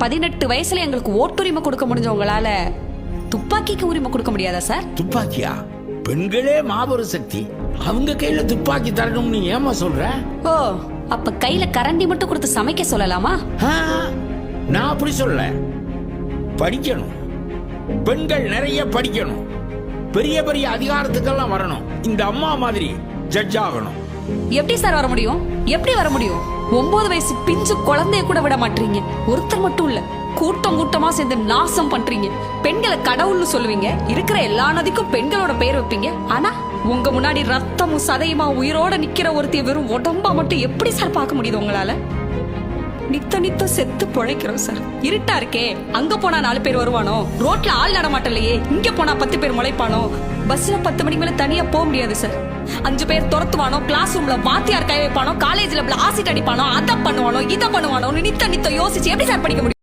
18 வயசுல எங்களுக்கு ஓட்டுரிமை கொடுக்க முடிஞ்சவங்களால துப்பாக்கிக்கு உரிமை கொடுக்க முடியாதா சார்? துப்பாக்கியா? பெண்களே மாபெரும் சக்தி, அவங்க கையில துப்பாக்கி தரணும்னு ஏமா சொல்ற? ஓ, அப்ப கையில கரண்டி மட்டும் கொடுத்து சமைக்க சொல்லலாமா? நான் அப்படி சொல்ல. படிக்கணும், பெண்கள் நிறைய படிக்கணும், பெரிய பெரிய அதிகாரத்துக்கெல்லாம் வரணும், இந்த அம்மா மாதிரி ஜட்ஜ் ஆகணும். எப்படி சார் வர முடியும்? எப்படி வர முடியும்? 9 வயசு பிஞ்சு குழந்தைய கூட விட மாட்டீங்க. ஒருத்தர் மட்டும் இல்ல, கூட்டம் கூட்டமா சேர்ந்து நாசம் பண்றீங்க. பெண்களை கடவுள்னு சொல்லுவீங்க, இருக்கிற எல்லா நதிக்கும் பெண்களோட பெயர் வைப்பீங்க. ஆனா உங்க முன்னாடி ரத்தமும் சதையுமா உயிரோட நிக்கிற ஒருத்திய வெறும் உடம்பா மட்டும் எப்படி சார் பார்க்க முடியுது உங்களால? நித்த செத்து பொழைக்கிறோம் சார். இருட்டா இருக்கே, அங்க போனா 4 பேர் வருவானோ? ரோட்ல ஆள் நடமாட்டலையே, இங்க போனா 10 பேர் முளைப்பானோ? பஸ்ல 10 மணிக்கு மேல தனியா போக முடியாது சார். 5 பேர் துரத்துவானோ, கிளாஸ் ரூம்ல வாத்தியார் கை வைப்பானோ, காலேஜ்ல ஆசிட் அடிப்பானோ, அதை பண்ணுவானோ, இதை பண்ணுவானோ, நித்த யோசிச்சு எப்படி சார் படிக்க முடியும்?